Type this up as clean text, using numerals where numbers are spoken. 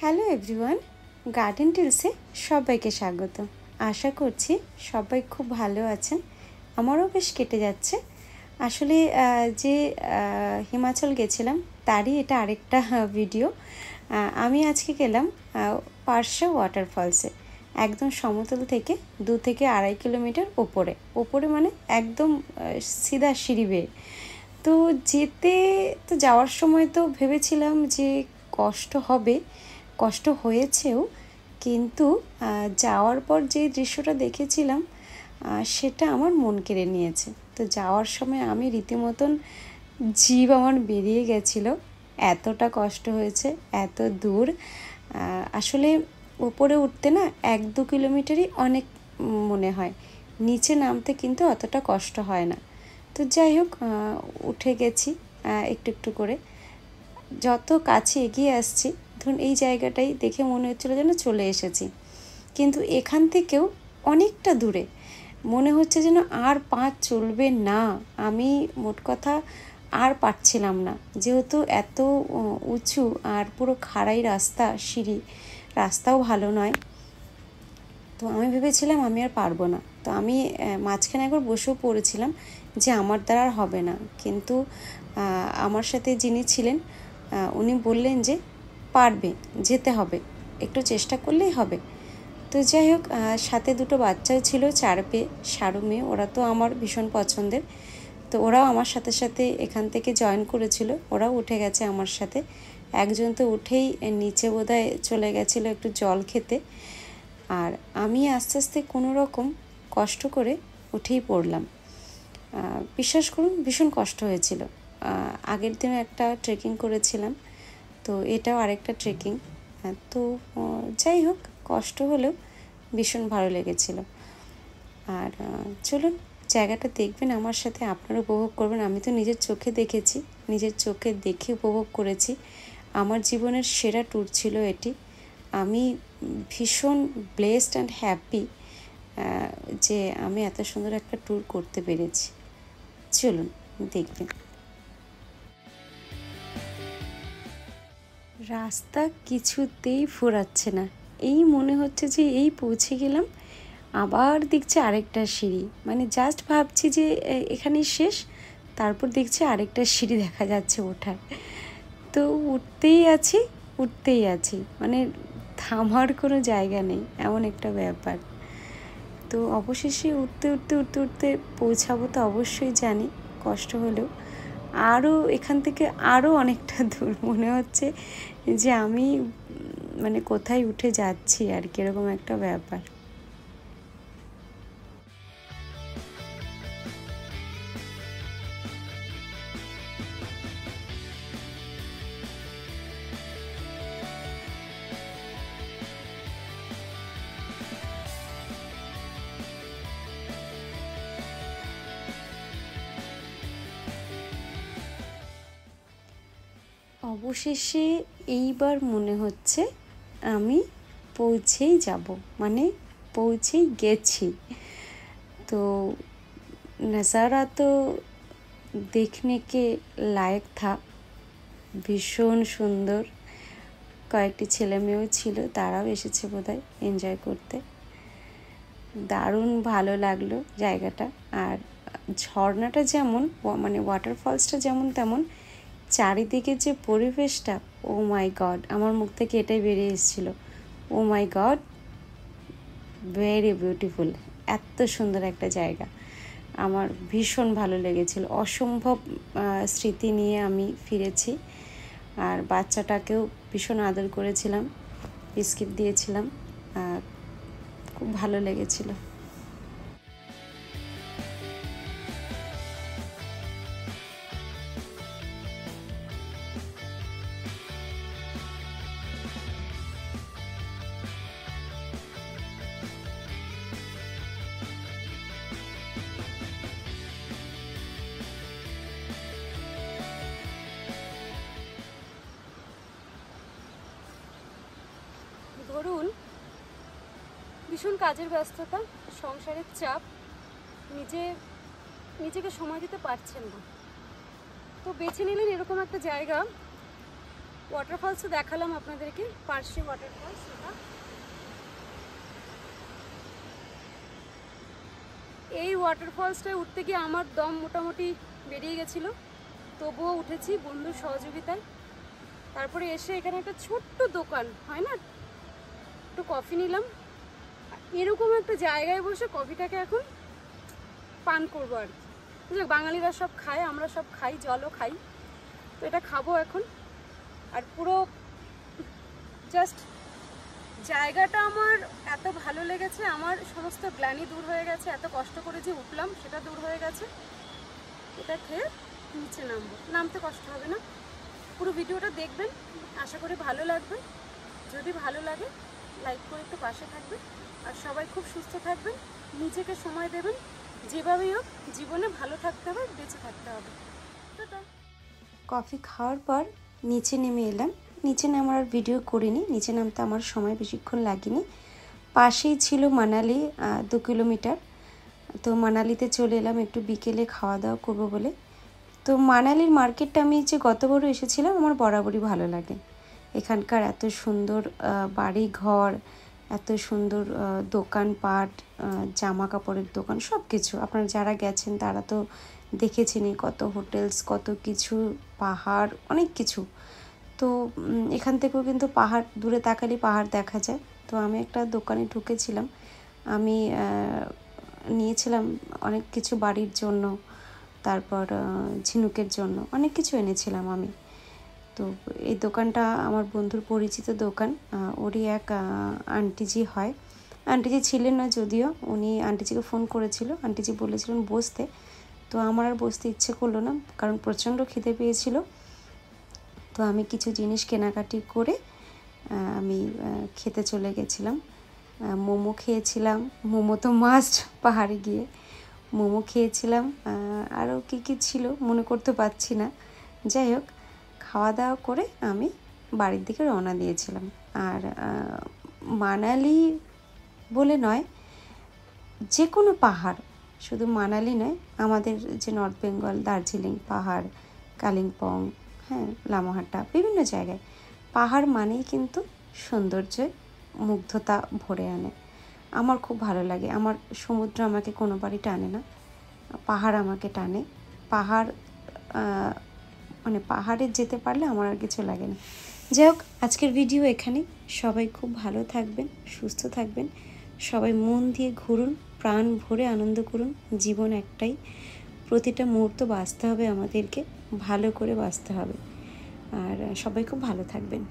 Hello everyone, garden টিলসে সবাইকে স্বাগত। আশা করছি সবাই খুব ভালো আছেন। আমারও বেশ কেটে যাচ্ছে। আসলে যে হিমাচল গেছিলাম তারই এটা আরেকটা ভিডিও। আমি আজকে গেলাম পারশা ওয়াটারফলসে, একদম সমতল থেকে 2 থেকে 2.5 কিলোমিটার ওপরে মানে একদম সিধা সিঁড়ি বেয়ে। তো যাওয়ার সময় তো ভেবেছিলাম যে কষ্ট হবে, কষ্ট হয়েছেও, কিন্তু যাওয়ার পর যে দৃশ্যটা দেখেছিলাম সেটা আমার মন কেড়ে নিয়েছে। তো যাওয়ার সময় আমি রীতিমতন জিভ আমার বেরিয়ে গেছিলো, এতটা কষ্ট হয়েছে, এত দূর। আসলে উপরে উঠতে না 1-2 কিলোমিটারই অনেক মনে হয়, নিচে নামতে কিন্তু অতটা কষ্ট হয় না। তো যাই হোক, উঠে গেছি একটু একটু করে। যত কাছে এগিয়ে আসছি, ধরুন এই জায়গাটাই দেখে মনে হচ্ছিলো যেন চলে এসেছি, কিন্তু এখান থেকেও অনেকটা দূরে। মনে হচ্ছে যেন আর পা চলবে না, আমি মোট কথা আর পারছিলাম না, যেহেতু এত উঁচু আর পুরো খাড়াই রাস্তা, সিঁড়ি, রাস্তাও ভালো নয়। তো আমি ভেবেছিলাম আমি আর পারবো না। তো আমি মাঝখানে একবার বসেও পড়েছিলাম যে আমার দ্বারা আর হবে না, কিন্তু আমার সাথে যিনি ছিলেন উনি বললেন যে পারবে, যেতে হবে, একটু চেষ্টা করলেই হবে। তো যাই হোক, সাথে 2 বাচ্চাও ছিল, 4 পেয়ে সারু মেয়ে, ওরা তো আমার ভীষণ পছন্দের। তো ওরাও আমার সাথে সাথে এখান থেকে জয়েন করেছিল, ওরাও উঠে গেছে আমার সাথে। একজন তো উঠেই নিচে বোধহয় চলে গেছিলো একটু জল খেতে, আর আমি আস্তে আস্তে কোনো রকম কষ্ট করে উঠেই পড়লাম। বিশ্বাস করুন ভীষণ কষ্ট হয়েছিল। আগের দিনও একটা ট্রেকিং করেছিলাম, তো এটাও আরেকটা ট্রেকিং। তো যাই হোক, কষ্ট হলেও ভীষণ ভালো লেগেছিল। আর চলুন জায়গাটা দেখবেন আমার সাথে, আপনারা উপভোগ করবেন। আমি তো নিজের চোখে দেখেছি, নিজের চোখে দেখে উপভোগ করেছি। আমার জীবনের সেরা ট্যুর ছিল এটি। আমি ভীষণ ব্লেসড অ্যান্ড হ্যাপি যে আমি এত সুন্দর একটা ট্যুর করতে পেরেছি। চলুন দেখবেন। রাস্তা কিছুতেই ফুরাচ্ছে না, এই মনে হচ্ছে যে এই পৌঁছে গেলাম, আবার দেখছি আরেকটা সিঁড়ি, মানে জাস্ট ভাবছি যে এখানেই শেষ, তারপর দেখছি আরেকটা সিঁড়ি দেখা যাচ্ছে ওঠার। তো উঠতেই আছি, মানে থামার কোনো জায়গা নেই, এমন একটা ব্যাপার। তো অবশেষে উঠতে পৌঁছাবো তো অবশ্যই জানি, কষ্ট হলেও। আরও এখান থেকে আরও অনেকটা দূর, মনে হচ্ছে যে আমি মানে কোথায় উঠে যাচ্ছি আর কি, এরকম একটা ব্যাপার। অবশেষে এইবার মনে হচ্ছে আমি পৌঁছেই যাব, মানে পৌঁছেই গেছি। তো नज़ारा तो देखने के लायक था, ভীষণ সুন্দর। কয়েকটি ছেলে মেয়েও ছিল, তারাও এসেছে বোধহয় এনজয় করতে। দারুণ ভালো লাগলো জায়গাটা। আর ঝর্ণাটা যেমন, মানে ওয়াটারফলসটা যেমন তেমন, চারিদিকে যে পরিবেশটা, ও মাই গড, আমার মুখ থেকে এটাই বেরিয়ে এসেছিলো, ও মাই গড, ভেরি বিউটিফুল। এত সুন্দর একটা জায়গা, আমার ভীষণ ভালো লেগেছিল। অসম্ভব স্মৃতি নিয়ে আমি ফিরেছি। আর বাচ্চাটাকেও ভীষণ আদর করেছিলাম, বিস্কিট দিয়েছিলাম, খুব ভালো লেগেছিল। ধরুন ভীষণ কাজের ব্যস্ততা, সংসারের চাপ, নিজেকে সময় দিতে পারছেন না, তো বেছে নিলেন এরকম একটা জায়গা ওয়াটারফলসও দেখালাম আপনাদেরকে, পার্শে ওয়াটারফলস। এই ওয়াটারফলসটায় উঠতে গিয়ে আমার দম মোটামুটি বেরিয়ে গেছিলো, তবুও উঠেছি বন্ধুর সহযোগিতায়। তারপরে এসে এখানে একটা ছোট্ট দোকান হয় না, একটু কফি নিলাম। এরকম একটা জায়গায় বসে কফিটাকে এখন পান করবো আর কি। বাঙালিরা সব খায়, আমরা সব খাই, জলও খাই, তো এটা খাবো এখন। আর পুরো জাস্ট জায়গাটা আমার এত ভালো লেগেছে, আমার সমস্ত গ্লানি দূর হয়ে গেছে, এত কষ্ট করে যে উঠলাম সেটা দূর হয়ে গেছে। এটা খেয়ে নিচে নামতে কষ্ট হবে না। পুরো ভিডিওটা দেখবেন, আশা করি ভালো লাগবে। যদি ভালো লাগে লাইক করে একটু পাশে থাকবেন, আর সবাই খুব সুস্থ থাকবেন, নিজেকে সময় দেবেন। যেভাবেই হোক জীবনে ভালো থাকতে হবে, বেঁচে থাকতে হবে। টাটা। কফি খাওয়ার পর নিচে নেমে এলাম। নিচে নামার আর ভিডিও করিনি, নিচে নামতে আমার সময় বেশিক্ষণ লাগেনি। পাশেই ছিল মানালি, 2 কিলোমিটার। তো মানালিতে চলে এলাম একটু বিকেলে খাওয়া দাওয়া করবো বলে। তো মানালির মার্কেটটা আমি যে গতবারও এসেছিলাম, আমার বরাবরই ভালো লাগে। এখানকার এত সুন্দর বাড়ি ঘর, এত সুন্দর দোকানপাট, জামা কাপড়ের দোকান, সব কিছু। আপনারা যারা গেছেন তারা তো দেখেছেনই, কত হোটেলস, কত কিছু, পাহাড়, অনেক কিছু। তো এখান থেকেও কিন্তু পাহাড়, দূরে তাকালে পাহাড় দেখা যায়। তো আমি একটা দোকানে ঢুকেছিলাম, আমি নিয়েছিলাম অনেক কিছু বাড়ির জন্য, তারপর ঝিনুকের জন্য অনেক কিছু এনেছিলাম আমি। তো এই দোকানটা আমার বন্ধুর পরিচিত দোকান। ওরই এক আন্টিজি হয়, আন্টিজি ছিলেন না যদিও, উনি আন্টিজিকে ফোন করেছিল, আন্টিজি বলেছিলেন বসতে। তো আমার আর বসতে ইচ্ছে করলো না, কারণ প্রচণ্ড খিদে পেয়েছিল। তো আমি কিছু জিনিস কেনাকাটি করে আমি খেতে চলে গেছিলাম। মোমো খেয়েছিলাম, মোমো তো মাস্ট পাহাড়ে গিয়ে। মোমো খেয়েছিলাম, আরও কী কী ছিল মনে করতে পারছি না। যাই হোক, খাওয়া দাওয়া করে আমি বাড়ির দিকে রওনা দিয়েছিলাম। আর মানালি বলে নয়, যে কোনো পাহাড়, শুধু মানালি নয়, আমাদের যে নর্থ বেঙ্গল, দার্জিলিং পাহাড়, কালিম্পং, হ্যাঁ, লামাহাটা, বিভিন্ন জায়গায় পাহাড় মানেই কিন্তু সৌন্দর্যে মুগ্ধতা ভরে আনে। আমার খুব ভালো লাগে। আমার সমুদ্র আমাকে কোনোবারই টানে না, পাহাড় আমাকে টানে। পাহাড় মানে পাহাড়ে যেতে পারলে আমার আর কিছু লাগে না। যাই হোক, আজকের ভিডিও এখানেই। সবাই খুব ভালো থাকবেন, সুস্থ থাকবেন। সবাই মন দিয়ে ঘুরুন, প্রাণ ভরে আনন্দ করুন। জীবন একটাই, প্রতিটা মুহূর্ত বাঁচতে হবে আমাদেরকে, ভালো করে বাঁচতে হবে। আর সবাই খুব ভালো থাকবেন।